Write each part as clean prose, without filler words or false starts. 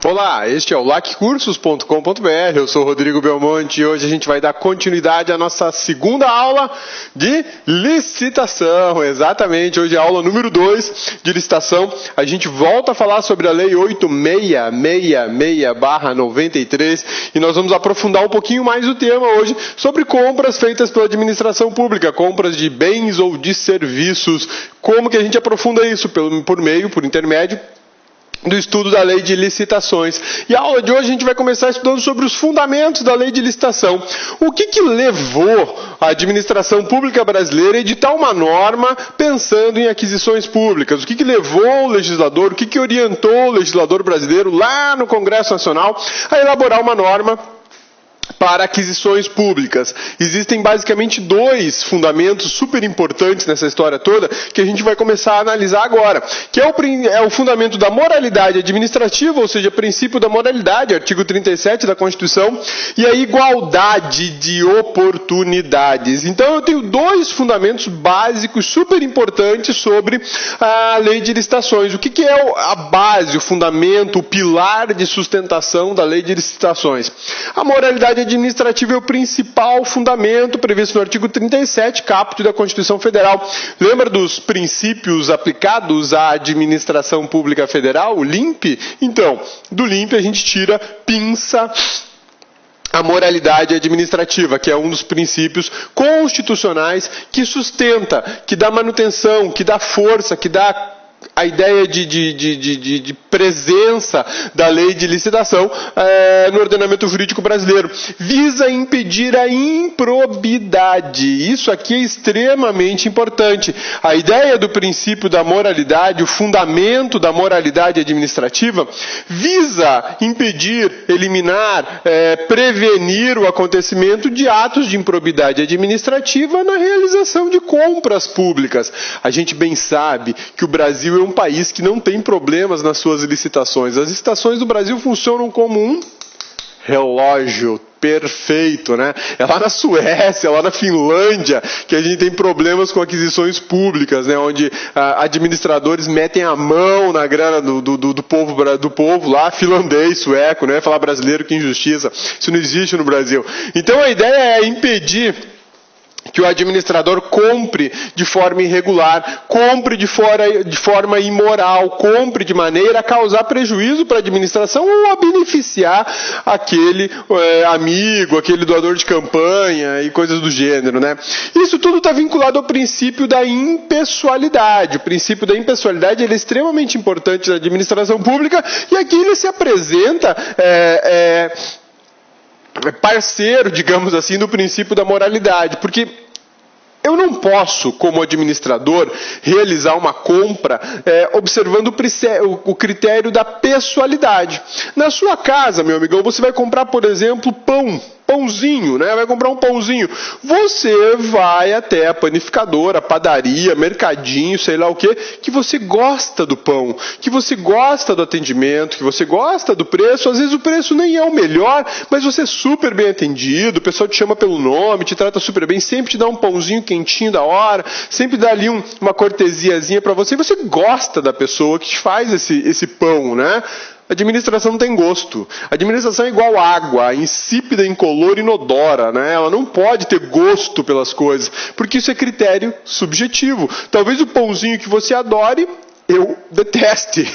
Olá, este é o laccursos.com.br, eu sou o Rodrigo Belmonte e hoje a gente vai dar continuidade à nossa segunda aula de licitação, exatamente, hoje é a aula número 2 de licitação, a gente volta a falar sobre a Lei 8666/93 e nós vamos aprofundar um pouquinho mais o tema hoje sobre compras feitas pela administração pública, compras de bens ou de serviços, como que a gente aprofunda isso por intermédio do estudo da lei de licitações. E a aula de hoje a gente vai começar estudando sobre os fundamentos da lei de licitação. O que levou a administração pública brasileira a editar uma norma pensando em aquisições públicas? O que levou o legislador, o que orientou o legislador brasileiro lá no Congresso Nacional a elaborar uma norma para aquisições públicas? Existem basicamente dois fundamentos super importantes nessa história toda que a gente vai começar a analisar agora, que é o fundamento da moralidade administrativa, ou seja, princípio da moralidade, artigo 37 da Constituição, e a igualdade de oportunidades. Então eu tenho dois fundamentos básicos super importantes sobre a lei de licitações. O que é a base, o fundamento, o pilar de sustentação da lei de licitações? A moralidade administrativa é o principal fundamento previsto no artigo 37, caput da Constituição Federal. Lembra dos princípios aplicados à administração pública federal, o LIMP? Então, do LIMP a gente tira, pinça a moralidade administrativa, que é um dos princípios constitucionais que sustenta, que dá manutenção, que dá força, que dá a ideia de presença da lei de licitação no ordenamento jurídico brasileiro. Visa impedir a improbidade. Isso aqui é extremamente importante. A ideia do princípio da moralidade, o fundamento da moralidade administrativa, visa impedir, eliminar, prevenir o acontecimento de atos de improbidade administrativa na realização de compras públicas. A gente bem sabe que o Brasil é um país que não tem problemas nas suas licitações. As licitações do Brasil funcionam como um relógio perfeito, né? É lá na Suécia, lá na Finlândia, que a gente tem problemas com aquisições públicas, né? Onde administradores metem a mão na grana do povo lá, finlandês, sueco, né? Falar brasileiro, que injustiça. Isso não existe no Brasil. Então a ideia é impedir que o administrador compre de forma irregular, compre de forma imoral, compre de maneira a causar prejuízo para a administração ou a beneficiar aquele amigo, aquele doador de campanha e coisas do gênero, né? Isso tudo está vinculado ao princípio da impessoalidade. O princípio da impessoalidade ele é extremamente importante na administração pública e aqui ele se apresenta parceiro, digamos assim, do princípio da moralidade, porque eu não posso, como administrador, realizar uma compra observando o critério da pessoalidade. Na sua casa, meu amigão, você vai comprar, por exemplo, pãozinho, né? Vai comprar um pãozinho. Você vai até a panificadora, a padaria, mercadinho, sei lá o quê, que você gosta do pão, que você gosta do atendimento, que você gosta do preço. Às vezes o preço nem é o melhor, mas você é super bem atendido, o pessoal te chama pelo nome, te trata super bem, sempre te dá um pãozinho quentinho da hora, sempre dá ali uma cortesiazinha para você, e você gosta da pessoa que te faz esse pão, né? A administração não tem gosto. A administração é igual água, insípida, incolor, inodora, né? Ela não pode ter gosto pelas coisas, porque isso é critério subjetivo. Talvez o pãozinho que você adore, eu deteste.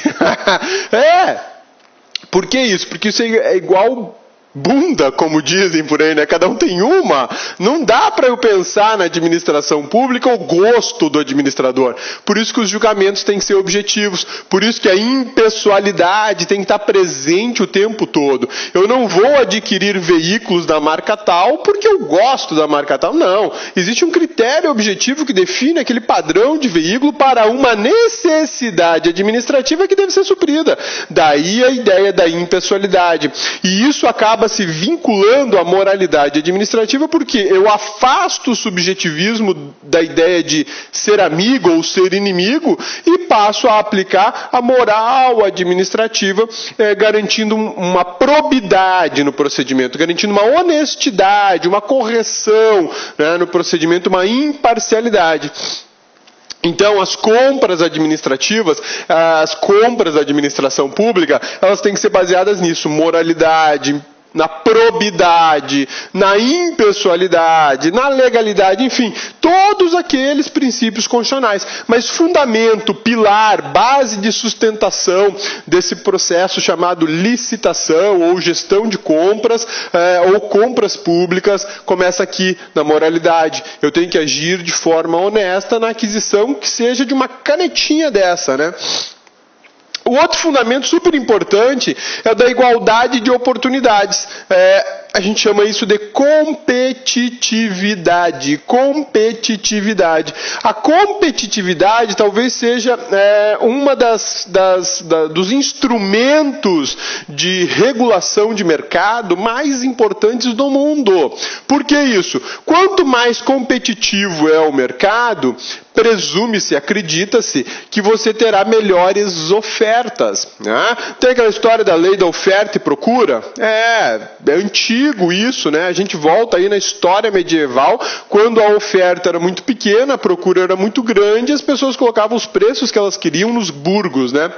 Por que isso? Porque isso é igual bunda, como dizem por aí, né? Cada um tem uma. Não dá para eu pensar na administração pública o gosto do administrador. Por isso que os julgamentos têm que ser objetivos. Por isso que a impessoalidade tem que estar presente o tempo todo. Eu não vou adquirir veículos da marca tal porque eu gosto da marca tal. Não. Existe um critério objetivo que define aquele padrão de veículo para uma necessidade administrativa que deve ser suprida. Daí a ideia da impessoalidade. E isso acaba se vinculando à moralidade administrativa porque eu afasto o subjetivismo da ideia de ser amigo ou ser inimigo e passo a aplicar a moral administrativa, garantindo uma probidade no procedimento, garantindo uma honestidade, uma correção, né, no procedimento, uma imparcialidade. Então, as compras administrativas, as compras da administração pública, elas têm que ser baseadas nisso, moralidade, na probidade, na impessoalidade, na legalidade, enfim, todos aqueles princípios constitucionais. Mas fundamento, pilar, base de sustentação desse processo chamado licitação ou gestão de compras ou compras públicas começa aqui na moralidade. Eu tenho que agir de forma honesta na aquisição que seja de uma canetinha dessa, né? O outro fundamento super importante é o da igualdade de oportunidades. A gente chama isso de competitividade. Competitividade. A competitividade talvez seja uma dos instrumentos de regulação de mercado mais importantes do mundo. Por que isso? Quanto mais competitivo é o mercado, presume-se, acredita-se, que você terá melhores ofertas. Né? Tem aquela história da lei da oferta e procura? É antigo isso, né? A gente volta aí na história medieval, quando a oferta era muito pequena, a procura era muito grande, as pessoas colocavam os preços que elas queriam nos burgos, né?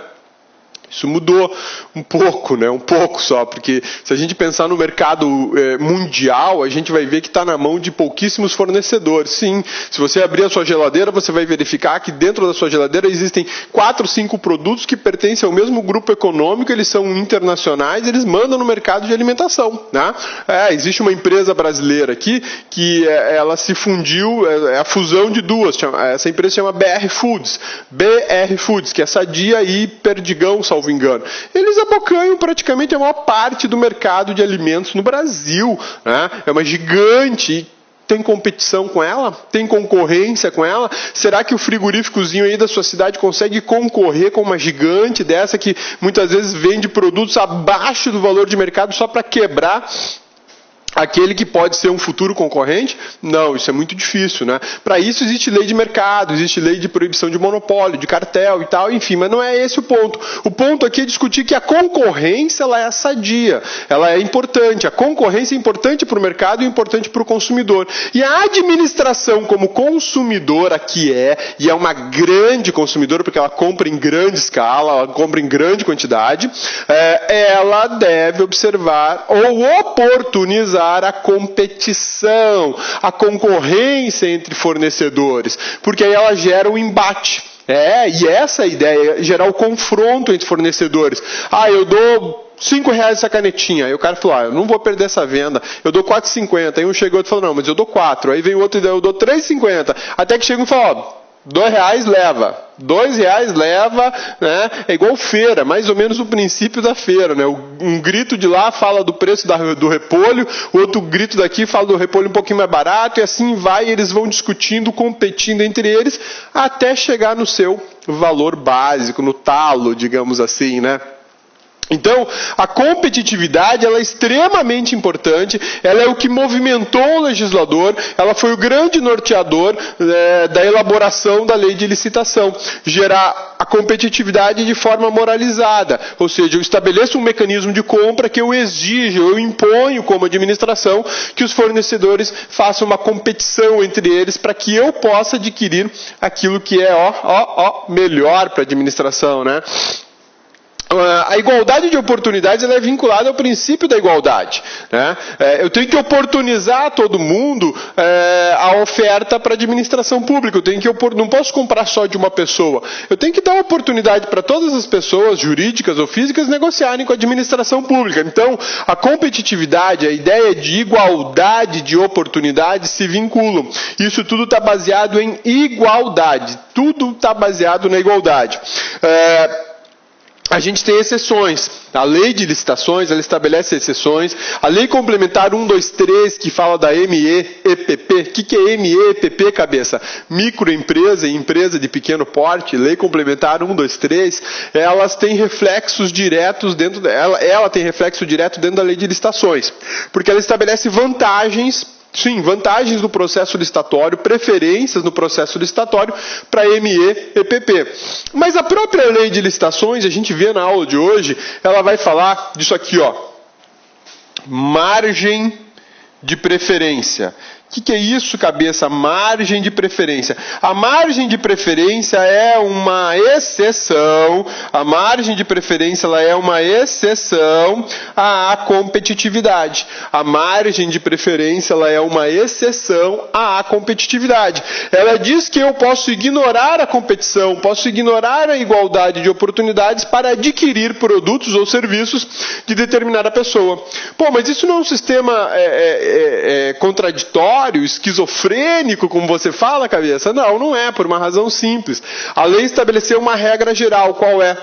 Isso mudou um pouco, né? Um pouco só, porque se a gente pensar no mercado mundial, a gente vai ver que está na mão de pouquíssimos fornecedores. Sim, se você abrir a sua geladeira, você vai verificar que dentro da sua geladeira existem 4, 5 produtos que pertencem ao mesmo grupo econômico, eles são internacionais, eles mandam no mercado de alimentação. Né? Existe uma empresa brasileira aqui que ela se fundiu, é a fusão de duas, essa empresa se chama BR Foods, que é Sadia e Perdigão, salvo engano. Eles abocanham praticamente a maior parte do mercado de alimentos no Brasil. Né? É uma gigante. Tem competição com ela? Tem concorrência com ela? Será que o frigoríficozinho aí da sua cidade consegue concorrer com uma gigante dessa que muitas vezes vende produtos abaixo do valor de mercado só para quebrar aquele que pode ser um futuro concorrente? Não, isso é muito difícil, né? Para isso existe lei de mercado, existe lei de proibição de monopólio, de cartel e tal, enfim, mas não é esse o ponto. O ponto aqui é discutir que a concorrência ela é sadia, ela é importante. A concorrência é importante para o mercado e importante para o consumidor. E a administração como consumidora que e é uma grande consumidora, porque ela compra em grande escala, ela compra em grande quantidade, ela deve observar ou oportunizar a competição, a concorrência entre fornecedores, porque aí ela gera um embate. E essa é a ideia, gerar o confronto entre fornecedores. Eu dou R$5 essa canetinha. Aí o cara falou, eu não vou perder essa venda. Eu dou R$4,50. Aí um chegou e falou, não, mas eu dou 4. Aí vem o outro e eu dou R$3,50. Até que chega e fala, R$2 leva. R$2 leva, né? É igual feira, mais ou menos o princípio da feira, né? Um grito de lá fala do preço do repolho, o outro grito daqui fala do repolho um pouquinho mais barato, e assim vai, e eles vão discutindo, competindo entre eles, até chegar no seu valor básico, no talo, digamos assim, né? Então, a competitividade ela é extremamente importante, ela é o que movimentou o legislador, ela foi o grande norteador da elaboração da lei de licitação, gerar a competitividade de forma moralizada, ou seja, eu estabeleço um mecanismo de compra que eu exijo, eu imponho como administração que os fornecedores façam uma competição entre eles para que eu possa adquirir aquilo que é melhor para a administração, né? A igualdade de oportunidades ela é vinculada ao princípio da igualdade. Né? Eu tenho que oportunizar a todo mundo a oferta para a administração pública. Não posso comprar só de uma pessoa. Eu tenho que dar oportunidade para todas as pessoas, jurídicas ou físicas, negociarem com a administração pública. Então, a competitividade, a ideia de igualdade de oportunidades se vinculam. Isso tudo está baseado em igualdade. Tudo está baseado na igualdade. A gente tem exceções. A lei de licitações, ela estabelece exceções. A lei complementar 123, que fala da MEPP. O que é MEPP, cabeça? Microempresa e empresa de pequeno porte. Lei complementar 123, elas têm reflexos diretos dentro dela. Ela tem reflexo direto dentro da lei de licitações. Porque ela estabelece vantagens. Sim, vantagens do processo licitatório, preferências no processo licitatório para MEPP. Mas a própria lei de licitações, a gente vê na aula de hoje, ela vai falar disso aqui, margem de preferência. O que é isso, cabeça? Margem de preferência. A margem de preferência é uma exceção. A margem de preferência ela é uma exceção à competitividade. A margem de preferência ela é uma exceção à competitividade. Ela diz que eu posso ignorar a competição, posso ignorar a igualdade de oportunidades para adquirir produtos ou serviços de determinada pessoa. Pô, mas isso não é um sistema contraditório, esquizofrênico, como você fala, cabeça? Não, não é, por uma razão simples. A lei estabeleceu uma regra geral, qual é?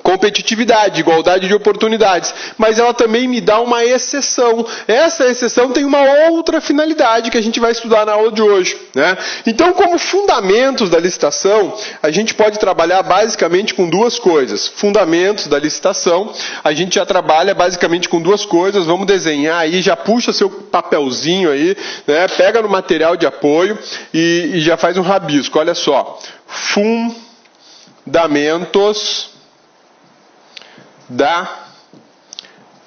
Competitividade, igualdade de oportunidades, mas ela também me dá uma exceção. Essa exceção tem uma outra finalidade que a gente vai estudar na aula de hoje, né? Então, como fundamentos da licitação, a gente pode trabalhar basicamente com duas coisas. Fundamentos da licitação, a gente já trabalha basicamente com duas coisas. Vamos desenhar aí, já puxa seu papelzinho aí, né? Pega no material de apoio e já faz um rabisco. Olha só, fundamentos da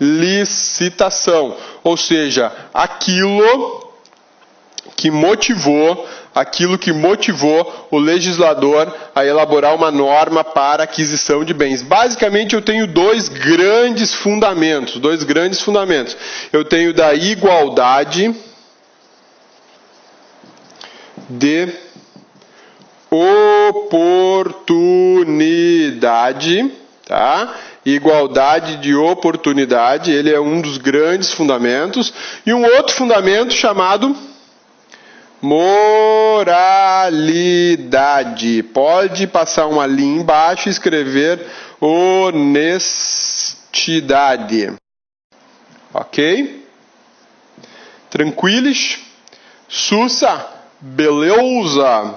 licitação, ou seja, aquilo que motivou o legislador a elaborar uma norma para aquisição de bens. Basicamente, eu tenho dois grandes fundamentos. Eu tenho da igualdade de oportunidade, tá? Igualdade de oportunidade, ele é um dos grandes fundamentos. E um outro fundamento chamado moralidade. Pode passar uma linha embaixo e escrever honestidade. Ok? Tranquilos? Sussa? Beleza?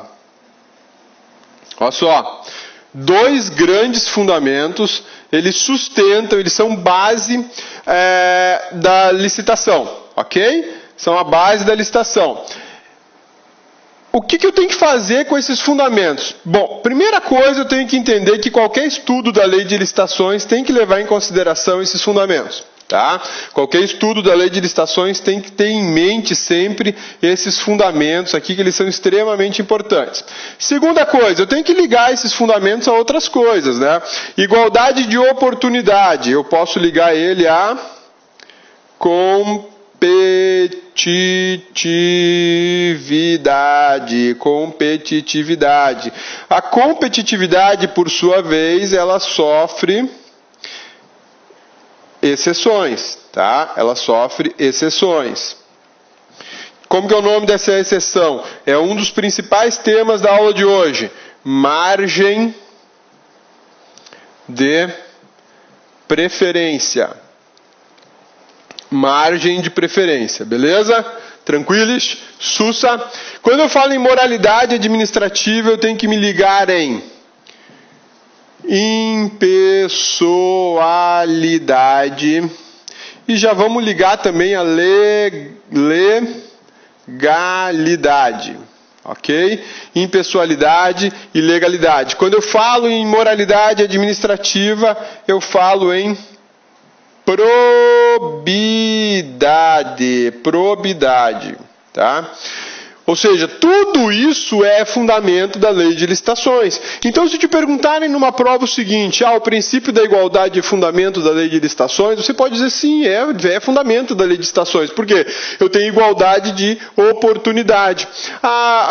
Olha só. Dois grandes fundamentos, eles sustentam, eles são base da licitação, ok? São a base da licitação. O que eu tenho que fazer com esses fundamentos? Bom, primeira coisa, eu tenho que entender que qualquer estudo da lei de licitações tem que levar em consideração esses fundamentos. Tá? Qualquer estudo da lei de licitações tem que ter em mente sempre esses fundamentos aqui, que eles são extremamente importantes. Segunda coisa, eu tenho que ligar esses fundamentos a outras coisas, né? Igualdade de oportunidade, eu posso ligar ele a competitividade. A competitividade, por sua vez, ela sofre exceções, tá? Ela sofre exceções. Como que é o nome dessa exceção? É um dos principais temas da aula de hoje. Margem de preferência. Margem de preferência, beleza? Tranquilos? Sussa? Quando eu falo em moralidade administrativa, eu tenho que me ligar em impessoalidade e já vamos ligar também a legalidade, ok? Impessoalidade e legalidade. Quando eu falo em moralidade administrativa, eu falo em probidade, tá? Ou seja, tudo isso é fundamento da lei de licitações. Então, se te perguntarem numa prova o seguinte, o princípio da igualdade é fundamento da lei de licitações, você pode dizer sim, é fundamento da lei de licitações. Por quê? Eu tenho igualdade de oportunidade.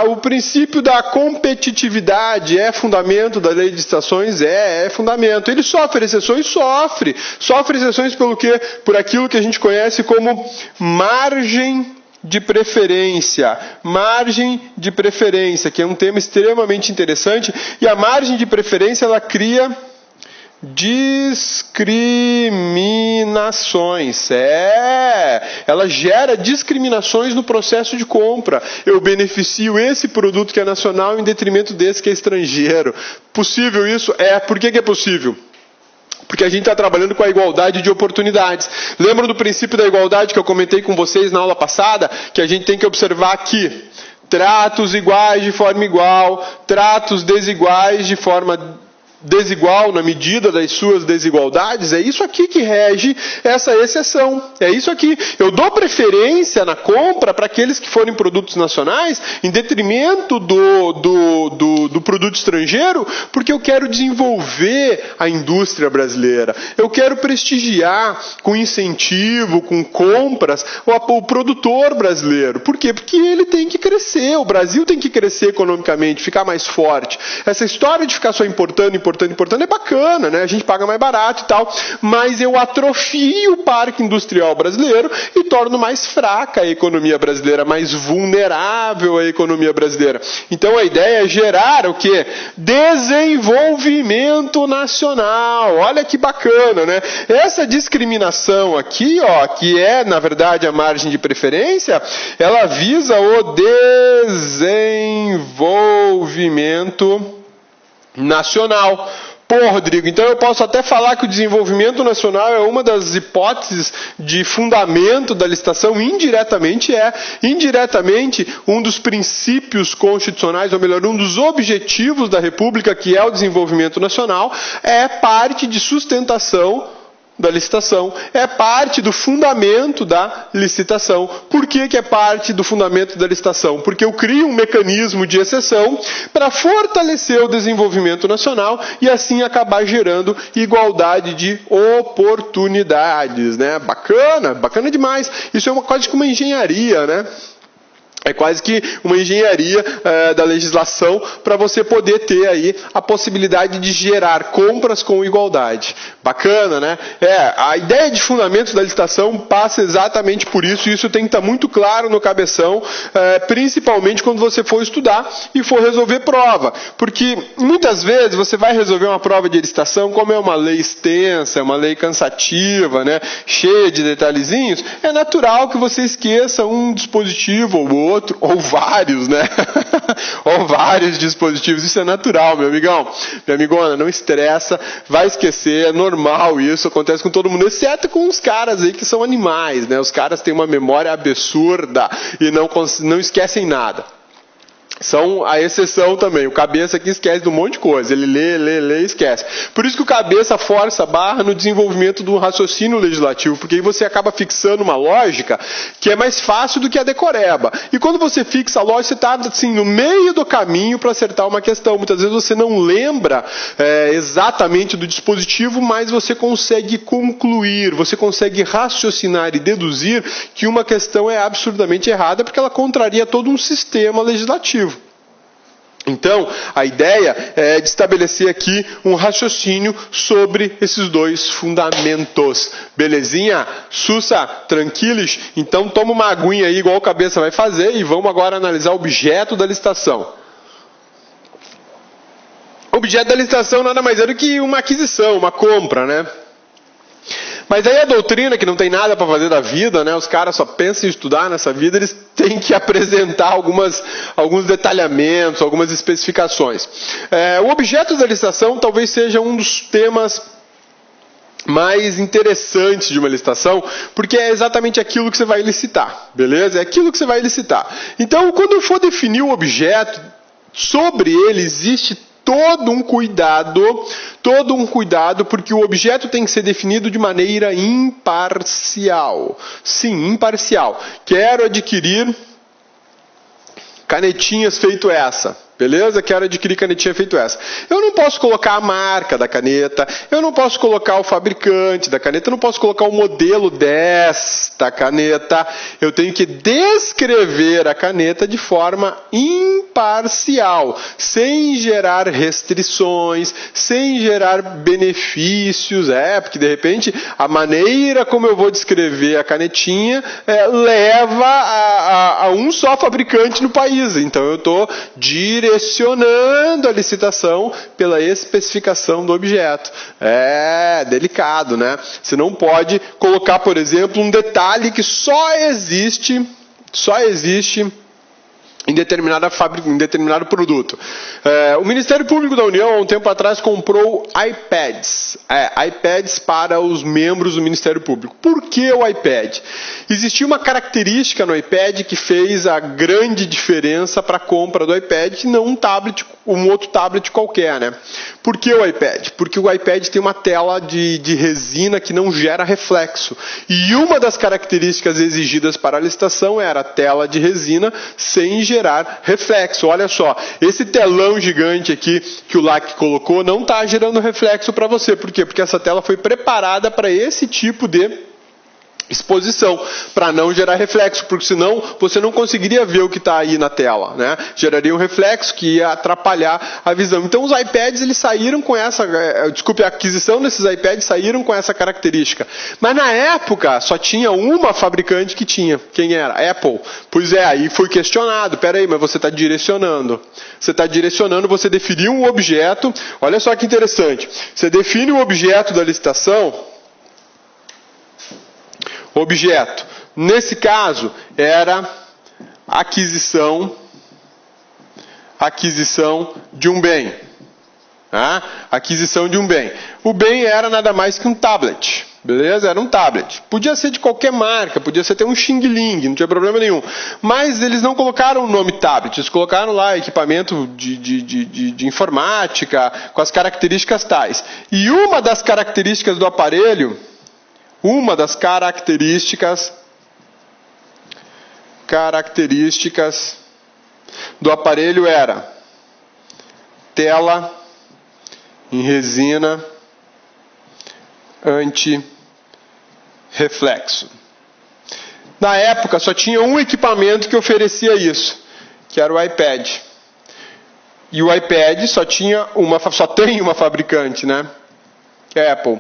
O princípio da competitividade é fundamento da lei de licitações? É fundamento. Ele sofre exceções? Sofre. Sofre exceções pelo quê? Por aquilo que a gente conhece como margem de preferência, que é um tema extremamente interessante, e a margem de preferência ela cria discriminações. Ela gera discriminações no processo de compra. Eu beneficio esse produto que é nacional em detrimento desse que é estrangeiro. Possível isso? Por que é possível? Porque a gente está trabalhando com a igualdade de oportunidades. Lembram do princípio da igualdade que eu comentei com vocês na aula passada? Que a gente tem que observar aqui. Tratos iguais de forma igual, tratos desiguais de forma desigual na medida das suas desigualdades, é isso aqui que rege essa exceção. É isso aqui. Eu dou preferência na compra para aqueles que forem produtos nacionais em detrimento do produto estrangeiro, porque eu quero desenvolver a indústria brasileira. Eu quero prestigiar com incentivo, com compras, o produtor brasileiro. Por quê? Porque ele tem que crescer. O Brasil tem que crescer economicamente, ficar mais forte. Essa história de ficar só importando é bacana, né? A gente paga mais barato e tal, mas eu atrofio o parque industrial brasileiro e torno mais fraca a economia brasileira, mais vulnerável a economia brasileira. Então a ideia é gerar o quê? Desenvolvimento nacional. Olha que bacana, né? Essa discriminação aqui, ó, que é, na verdade, a margem de preferência, ela visa o desenvolvimento nacional. Pô, Rodrigo, então eu posso até falar que o desenvolvimento nacional é uma das hipóteses de fundamento da licitação, indiretamente um dos princípios constitucionais, ou melhor, um dos objetivos da República, que é o desenvolvimento nacional, é parte de sustentação da licitação, é parte do fundamento da licitação. Por que é parte do fundamento da licitação? Porque eu crio um mecanismo de exceção para fortalecer o desenvolvimento nacional e assim acabar gerando igualdade de oportunidades, né? Bacana, bacana demais. Isso é quase que uma engenharia, né? É quase que uma engenharia da legislação para você poder ter aí a possibilidade de gerar compras com igualdade. Bacana, né? A ideia de fundamento da licitação passa exatamente por isso, e isso tem que estar muito claro no cabeção, principalmente quando você for estudar e for resolver prova. Porque muitas vezes você vai resolver uma prova de licitação, como é uma lei extensa, é uma lei cansativa, né? Cheia de detalhezinhos, é natural que você esqueça um dispositivo ou outro, ou vários, né? Ou vários dispositivos. Isso é natural, meu amigão. Minha amigona, não estressa, vai esquecer, é normal isso, acontece com todo mundo, exceto com os caras aí que são animais, né? Os caras têm uma memória absurda e não esquecem nada. São a exceção também. O cabeça aqui esquece de um monte de coisa. Ele lê e esquece. Por isso que o cabeça força a barra no desenvolvimento do raciocínio legislativo, porque aí você acaba fixando uma lógica que é mais fácil do que a decoreba. E quando você fixa a lógica, você está assim, no meio do caminho para acertar uma questão. Muitas vezes você não lembra exatamente do dispositivo, mas você consegue concluir, você consegue raciocinar e deduzir que uma questão é absurdamente errada porque ela contraria todo um sistema legislativo. Então, a ideia é de estabelecer aqui um raciocínio sobre esses dois fundamentos. Belezinha? Sussa? Tranquilos? Então, toma uma aguinha aí, igual o cabeça vai fazer, e vamos agora analisar o objeto da licitação. O objeto da licitação nada mais é do que uma aquisição, uma compra, né? Mas aí a doutrina, que não tem nada para fazer da vida, né? Os caras só pensam em estudar nessa vida, eles têm que apresentar alguns detalhamentos, algumas especificações. O objeto da licitação talvez seja um dos temas mais interessantes de uma licitação, porque é exatamente aquilo que você vai licitar, beleza? É aquilo que você vai licitar. Então, quando eu for definir o objeto, sobre ele existe todo um cuidado, porque o objeto tem que ser definido de maneira imparcial. Sim, imparcial. Quero adquirir canetinhas feito essa. Beleza? Quero adquirir canetinha feito essa. Eu não posso colocar a marca da caneta, eu não posso colocar o fabricante da caneta, eu não posso colocar o modelo desta caneta. Eu tenho que descrever a caneta de forma imparcial, sem gerar restrições, sem gerar benefícios. Porque de repente a maneira como eu vou descrever a canetinha leva a um só fabricante no país. Então eu estou direcionando a licitação pela especificação do objeto. É delicado, né? Você não pode colocar, por exemplo, um detalhe que só existe em determinado produto. O Ministério Público da União, há um tempo atrás, comprou iPads para os membros do Ministério Público. Por que o iPad? Existia uma característica no iPad que fez a grande diferença para a compra do iPad, não um outro tablet qualquer, né? Por que o iPad? Porque o iPad tem uma tela de resina que não gera reflexo. E uma das características exigidas para a licitação era a tela de resina sem gerar reflexo. Olha só, esse telão gigante aqui que o LAC colocou não está gerando reflexo para você. Por quê? Porque essa tela foi preparada para esse tipo de exposição, para não gerar reflexo, porque senão você não conseguiria ver o que está aí na tela, né? Geraria um reflexo que ia atrapalhar a visão. Então os iPads, eles saíram com essa, a aquisição desses iPads saíram com essa característica. Mas na época só tinha uma fabricante que tinha. Quem era? Apple. Pois é, aí foi questionado. Peraí, mas você está direcionando. Você definiu um objeto. Olha só que interessante. Você define o objeto da licitação. Objeto. Nesse caso, era aquisição de um bem. Tá? Aquisição de um bem. O bem era nada mais que um tablet. Beleza? Era um tablet. Podia ser de qualquer marca, podia ser até um Xing Ling, não tinha problema nenhum. Mas eles não colocaram o nome tablet, eles colocaram lá equipamento de informática, com as características tais. E uma das características do aparelho do aparelho era tela em resina anti-reflexo. Na época só tinha um equipamento que oferecia isso, que era o iPad. E o iPad só tem uma fabricante, né? Que é a Apple.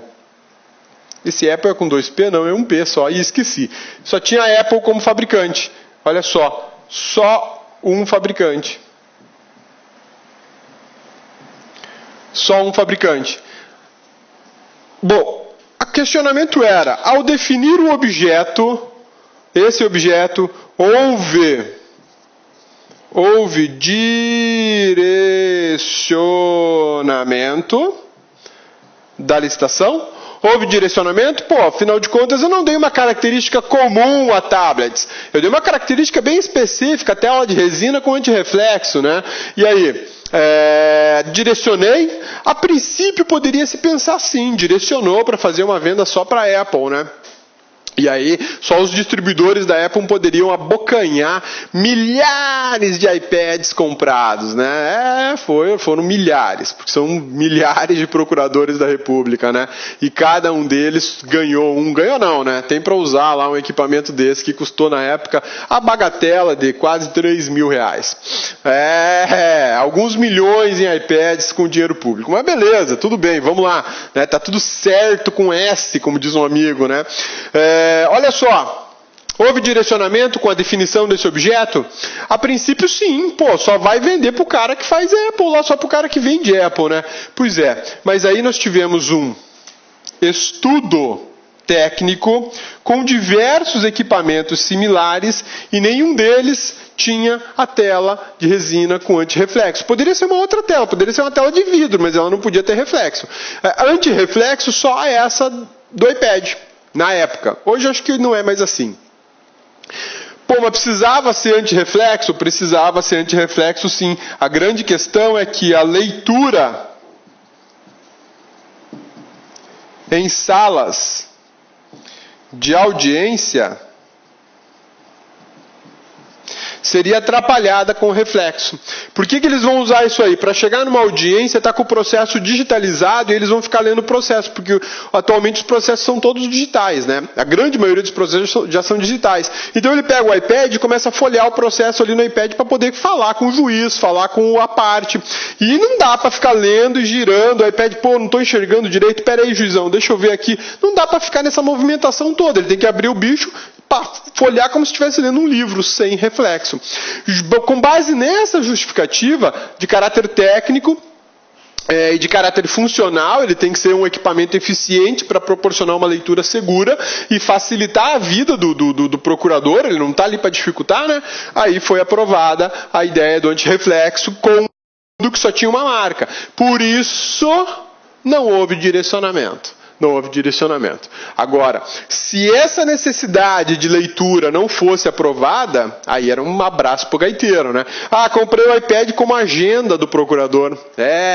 Esse Apple é com 2P? Não, é um P só. E esqueci. Só tinha a Apple como fabricante. Olha só. Só um fabricante. Só um fabricante. Bom, o questionamento era, ao definir o objeto, esse objeto, houve direcionamento da licitação? Houve direcionamento? Pô, afinal de contas eu não dei uma característica comum a tablets. Eu dei uma característica bem específica, tela de resina com antirreflexo, né? E aí, direcionei? A princípio poderia se pensar assim, direcionou para fazer uma venda só para a Apple, né? E aí, só os distribuidores da Apple poderiam abocanhar milhares de iPads comprados, né? Foram milhares, porque são milhares de procuradores da República, né? E cada um deles ganhou não, né? Tem para usar lá um equipamento desse que custou na época a bagatela de quase R$3.000. Alguns milhões em iPads com dinheiro público. Mas beleza, tudo bem, vamos lá, né? Tá tudo certo com S, como diz um amigo, né? Olha só, houve direcionamento com a definição desse objeto? A princípio sim, só vai vender para o cara que faz Apple, lá só para o cara que vende Apple, né? Pois é, mas aí nós tivemos um estudo técnico com diversos equipamentos similares e nenhum deles tinha a tela de resina com antirreflexo. Poderia ser uma outra tela, poderia ser uma tela de vidro, mas ela não podia ter reflexo. Antirreflexo só essa do iPad. Na época. Hoje eu acho que não é mais assim. Mas precisava ser antirreflexo? Precisava ser antirreflexo, sim. A grande questão é que a leitura em salas de audiência seria atrapalhada com o reflexo. Por que eles vão usar isso aí? Para chegar numa audiência, está com o processo digitalizado e eles vão ficar lendo o processo, porque atualmente os processos são todos digitais, né? A grande maioria dos processos já são digitais. Então ele pega o iPad e começa a folhear o processo ali no iPad para poder falar com o juiz, falar com a parte. E não dá para ficar lendo e girando o iPad, não estou enxergando direito, peraí, juizão, deixa eu ver aqui. Não dá para ficar nessa movimentação toda, ele tem que abrir o bicho para folhear como se estivesse lendo um livro, sem reflexo. Com base nessa justificativa de caráter técnico, E de caráter funcional, ele tem que ser um equipamento eficiente para proporcionar uma leitura segura e facilitar a vida do procurador, ele não está ali para dificultar, né? Aí foi aprovada a ideia do antirreflexo que só tinha uma marca. Por isso, não houve direcionamento. Não houve direcionamento. Agora, se essa necessidade de leitura não fosse aprovada, aí era um abraço pro gaiteiro, né? Ah, comprei o iPad como agenda do procurador.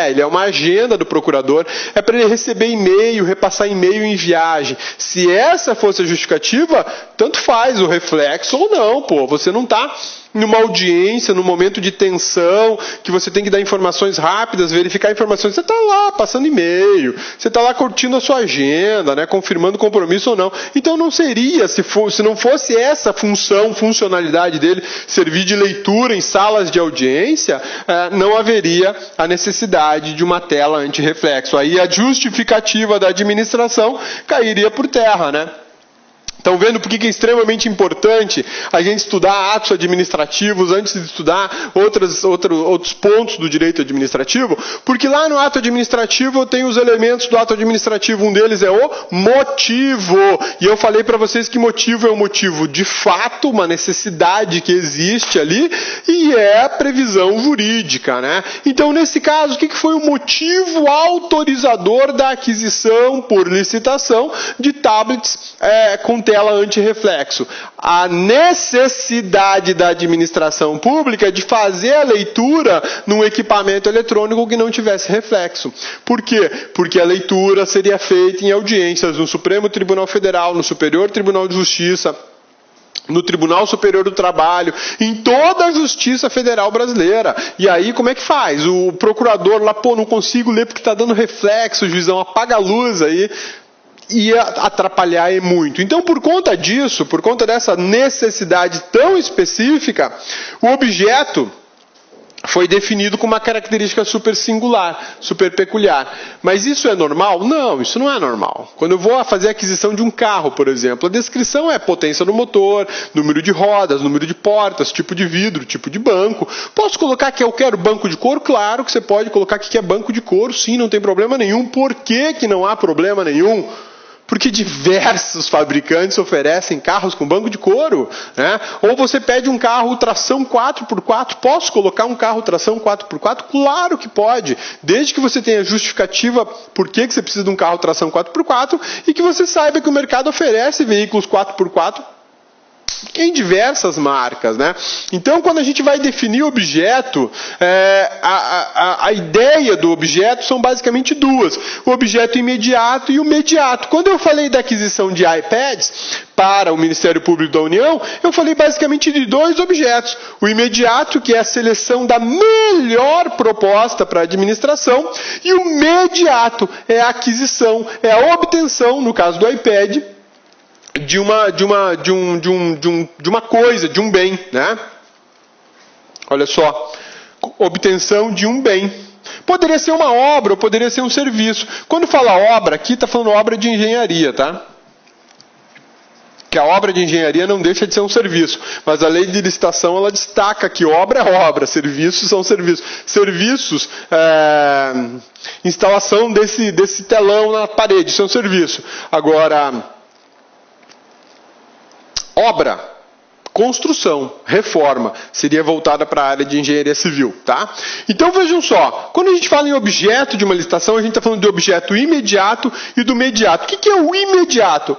Ele é uma agenda do procurador. É para ele receber e-mail, repassar e-mail em viagem. Se essa fosse a justificativa, tanto faz o reflexo ou não, pô. Você não está numa audiência, num momento de tensão, que você tem que dar informações rápidas, verificar informações. Você está lá passando e-mail, você está lá curtindo a sua agenda, né, confirmando compromisso ou não. Então não seria, se não fosse essa funcionalidade dele, servir de leitura em salas de audiência, não haveria a necessidade de uma tela antirreflexo. Aí a justificativa da administração cairia por terra, né? Estão vendo por que é extremamente importante a gente estudar atos administrativos antes de estudar outros pontos do direito administrativo? Porque lá no ato administrativo tem os elementos do ato administrativo, um deles é o motivo. E eu falei para vocês que motivo é um motivo de fato, uma necessidade que existe ali, e é a previsão jurídica, né? Então, nesse caso, o que foi o motivo autorizador da aquisição por licitação de tablets com tela antirreflexo? A necessidade da administração pública de fazer a leitura num equipamento eletrônico que não tivesse reflexo. Por quê? Porque a leitura seria feita em audiências no Supremo Tribunal Federal, no Superior Tribunal de Justiça, no Tribunal Superior do Trabalho, em toda a Justiça Federal brasileira. E aí, como é que faz? O procurador lá, não consigo ler porque está dando reflexo, o juizão apaga a luz aí, ia atrapalhar muito. Então, por conta disso, por conta dessa necessidade tão específica, o objeto foi definido com uma característica super singular, super peculiar. Mas isso é normal? Não, isso não é normal. Quando eu vou fazer a aquisição de um carro, por exemplo, a descrição é potência do motor, número de rodas, número de portas, tipo de vidro, tipo de banco. Posso colocar que eu quero banco de couro? Claro que você pode colocar que é banco de couro, sim, não tem problema nenhum. Por que não há problema nenhum? Porque diversos fabricantes oferecem carros com banco de couro, né? Ou você pede um carro tração 4x4, posso colocar um carro tração 4x4? Claro que pode, desde que você tenha justificativa por que você precisa de um carro tração 4x4 e que você saiba que o mercado oferece veículos 4x4 em diversas marcas, né? Então, quando a gente vai definir o objeto, a ideia do objeto são basicamente duas: o objeto imediato e o mediato. Quando eu falei da aquisição de iPads para o Ministério Público da União, eu falei basicamente de dois objetos: o imediato, que é a seleção da melhor proposta para a administração, e o mediato é a aquisição, é a obtenção, no caso do iPad, de uma coisa, de um bem, né? Olha só, obtenção de um bem. Poderia ser uma obra, ou poderia ser um serviço. Quando fala obra, aqui está falando obra de engenharia, tá? Que a obra de engenharia não deixa de ser um serviço, mas a lei de licitação ela destaca que obra é obra, serviços são serviços. Serviços, instalação desse telão na parede, isso é um serviço. Agora, obra, construção, reforma, seria voltada para a área de engenharia civil, tá? Então vejam só, quando a gente fala em objeto de uma licitação, a gente está falando de objeto imediato e do mediato. O que é o imediato?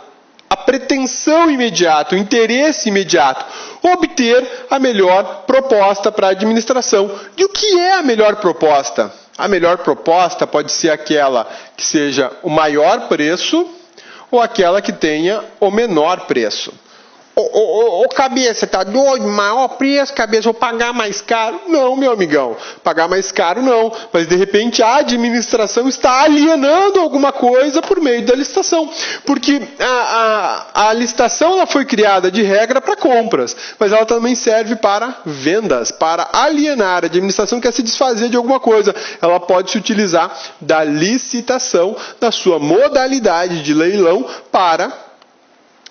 A pretensão imediata, o interesse imediato, obter a melhor proposta para a administração. E o que é a melhor proposta? A melhor proposta pode ser aquela que seja o maior preço ou aquela que tenha o menor preço. Ô cabeça, tá doido? Maior preço, cabeça, vou pagar mais caro? Não, meu amigão, pagar mais caro não. Mas de repente a administração está alienando alguma coisa por meio da licitação. Porque a licitação ela foi criada de regra para compras, mas ela também serve para vendas, para alienar. A administração quer se desfazer de alguma coisa. Ela pode se utilizar da licitação, da sua modalidade de leilão, para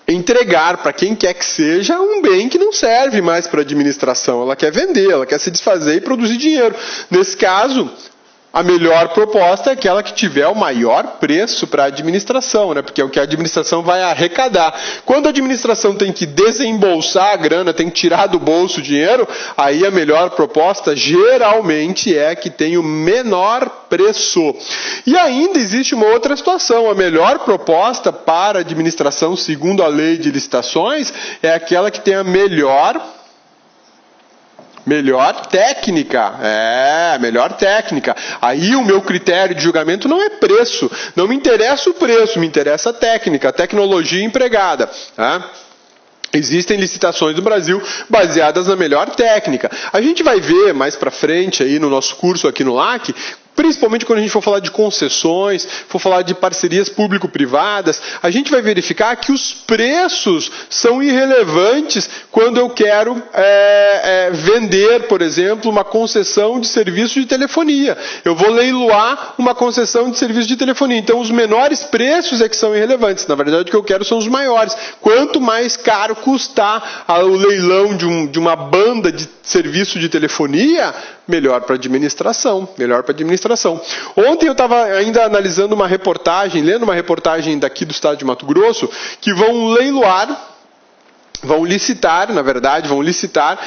entregar para quem quer que seja um bem que não serve mais para a administração. Ela quer vender, ela quer se desfazer e produzir dinheiro. Nesse caso, a melhor proposta é aquela que tiver o maior preço para a administração, né? Porque é o que a administração vai arrecadar. Quando a administração tem que desembolsar a grana, tem que tirar do bolso o dinheiro, aí a melhor proposta geralmente é a que tem o menor preço. E ainda existe uma outra situação. A melhor proposta para a administração, segundo a lei de licitações, é aquela que tem a melhor técnica. Melhor técnica. Aí o meu critério de julgamento não é preço. Não me interessa o preço, me interessa a técnica, a tecnologia empregada. Tá? Existem licitações no Brasil baseadas na melhor técnica. A gente vai ver mais para frente aí no nosso curso aqui no LAC, principalmente quando a gente for falar de concessões, for falar de parcerias público-privadas, a gente vai verificar que os preços são irrelevantes quando eu quero vender, por exemplo, uma concessão de serviço de telefonia. Eu vou leiloar uma concessão de serviço de telefonia. Então, os menores preços é que são irrelevantes. Na verdade, o que eu quero são os maiores. Quanto mais caro custar o leilão de uma banda de serviço de telefonia, melhor para a administração. Ontem eu estava ainda analisando uma reportagem, lendo uma reportagem daqui do estado de Mato Grosso, que vão licitar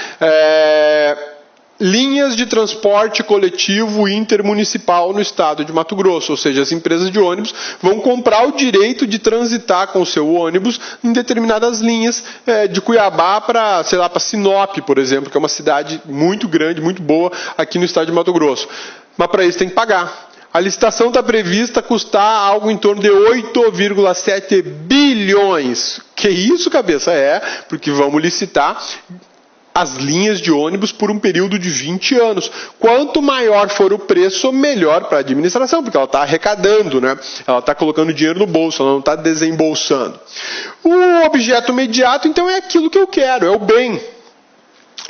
linhas de transporte coletivo intermunicipal no estado de Mato Grosso, ou seja, as empresas de ônibus vão comprar o direito de transitar com o seu ônibus em determinadas linhas de Cuiabá para, para Sinop, por exemplo, que é uma cidade muito grande, muito boa aqui no estado de Mato Grosso. Mas para isso tem que pagar. A licitação está prevista custar algo em torno de 8,7 bilhões. Que isso, cabeça? Porque vamos licitar as linhas de ônibus por um período de 20 anos. Quanto maior for o preço, melhor para a administração, porque ela está arrecadando, né? Ela está colocando dinheiro no bolso, ela não está desembolsando. O objeto imediato, então, é aquilo que eu quero, é o bem.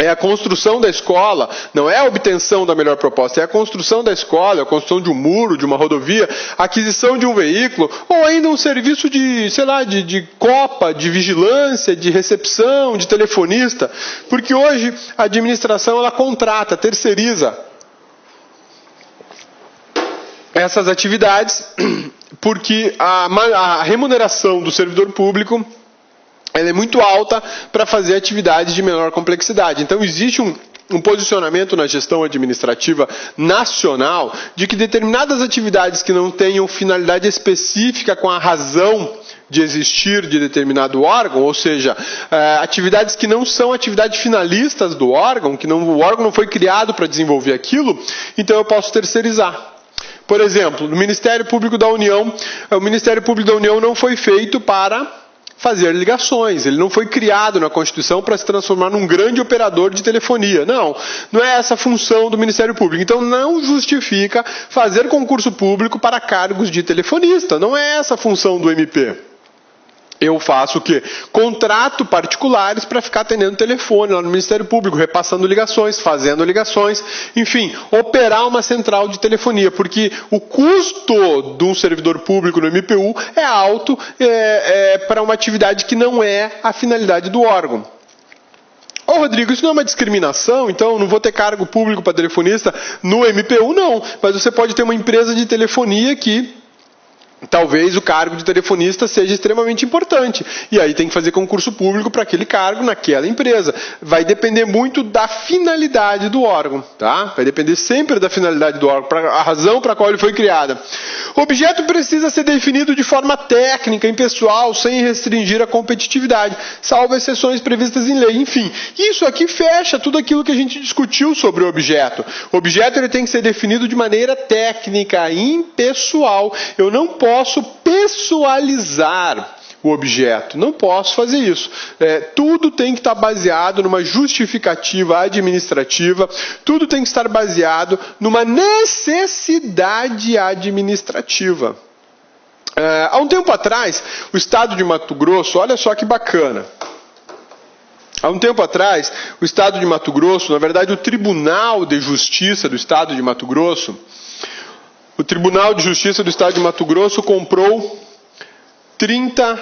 É a construção da escola, não é a obtenção da melhor proposta, é a construção da escola, a construção de um muro, de uma rodovia, a aquisição de um veículo, ou ainda um serviço de copa, de vigilância, de recepção, de telefonista. Porque hoje a administração ela contrata, terceiriza essas atividades, porque a remuneração do servidor público ela é muito alta para fazer atividades de menor complexidade. Então, existe um posicionamento na gestão administrativa nacional de que determinadas atividades que não tenham finalidade específica com a razão de existir de determinado órgão, ou seja, atividades que não são atividades finalistas do órgão, o órgão não foi criado para desenvolver aquilo, então eu posso terceirizar. Por exemplo, no Ministério Público da União, o Ministério Público da União não foi feito para fazer ligações. Ele não foi criado na Constituição para se transformar num grande operador de telefonia. Não é essa a função do Ministério Público. Então não justifica fazer concurso público para cargos de telefonista. Não é essa a função do MP. Eu faço o quê? Contrato particulares para ficar atendendo telefone lá no Ministério Público, repassando ligações, fazendo ligações, enfim, operar uma central de telefonia, porque o custo de um servidor público no MPU é alto para uma atividade que não é a finalidade do órgão. Rodrigo, isso não é uma discriminação? Então não vou ter cargo público para telefonista no MPU? Não, mas você pode ter uma empresa de telefonia que talvez o cargo de telefonista seja extremamente importante. E aí tem que fazer concurso público para aquele cargo naquela empresa. Vai depender muito da finalidade do órgão, tá? Vai depender sempre da finalidade do órgão, a razão para a qual ele foi criado. O objeto precisa ser definido de forma técnica, impessoal, sem restringir a competitividade, salvo exceções previstas em lei. Enfim, isso aqui fecha tudo aquilo que a gente discutiu sobre o objeto. O objeto ele tem que ser definido de maneira técnica, impessoal. Eu não posso pessoalizar o objeto. Não posso fazer isso. Tudo tem que estar baseado numa justificativa administrativa, tudo tem que estar baseado numa necessidade administrativa. Há um tempo atrás, o estado de Mato Grosso, olha só que bacana. Há um tempo atrás, o estado de Mato Grosso, na verdade o Tribunal de Justiça do estado de Mato Grosso, o Tribunal de Justiça do estado de Mato Grosso comprou 30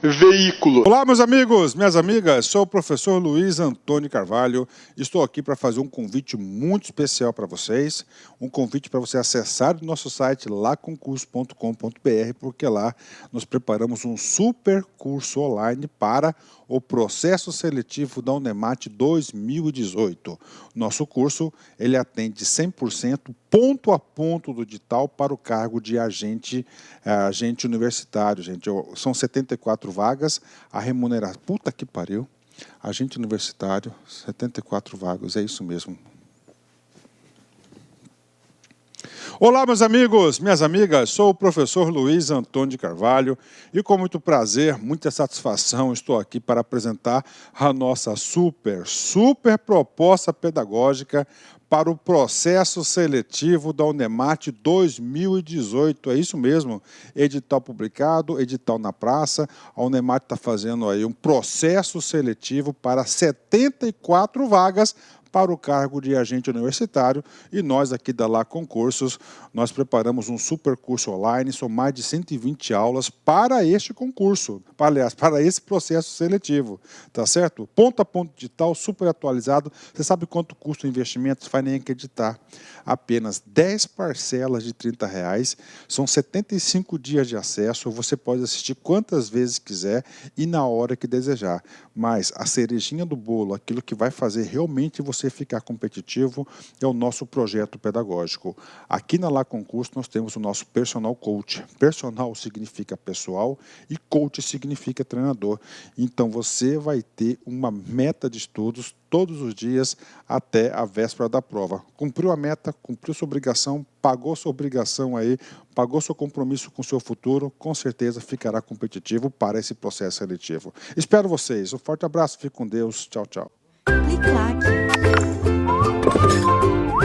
veículo. Olá, meus amigos, minhas amigas, sou o professor Luiz Antônio Carvalho. Estou aqui para fazer um convite muito especial para vocês, um convite para você acessar o nosso site laconcurso.com.br, porque lá nós preparamos um super curso online para o processo seletivo da Unemat 2018. Nosso curso, ele atende 100% ponto a ponto do edital para o cargo de agente universitário, gente. São 74 vagas, a remuneração... Puta que pariu! Agente universitário, 74 vagas, é isso mesmo. Olá, meus amigos, minhas amigas, sou o professor Luiz Antônio de Carvalho e com muito prazer, muita satisfação, estou aqui para apresentar a nossa super proposta pedagógica para o processo seletivo da Unemat 2018. É isso mesmo, edital publicado, edital na praça. A Unemat está fazendo aí um processo seletivo para 74 vagas para o cargo de agente universitário, e nós aqui da Lá Concursos, nós preparamos um super curso online, são mais de 120 aulas para este concurso, aliás, para esse processo seletivo, tá certo? Ponto a ponto digital, super atualizado. Você sabe quanto custa o investimento? Você vai nem acreditar. Apenas 10 parcelas de R$30, são 75 dias de acesso, você pode assistir quantas vezes quiser e na hora que desejar. Mas a cerejinha do bolo, aquilo que vai fazer realmente você ficar competitivo, é o nosso projeto pedagógico. Aqui na Lá Concurso nós temos o nosso personal coach. Personal significa pessoal e coach significa treinador. Então você vai ter uma meta de estudos todos os dias até a véspera da prova. Cumpriu a meta, cumpriu sua obrigação, pagou sua obrigação aí, pagou seu compromisso com o seu futuro, com certeza ficará competitivo para esse processo seletivo. Espero vocês. Um forte abraço, fique com Deus. Tchau, tchau.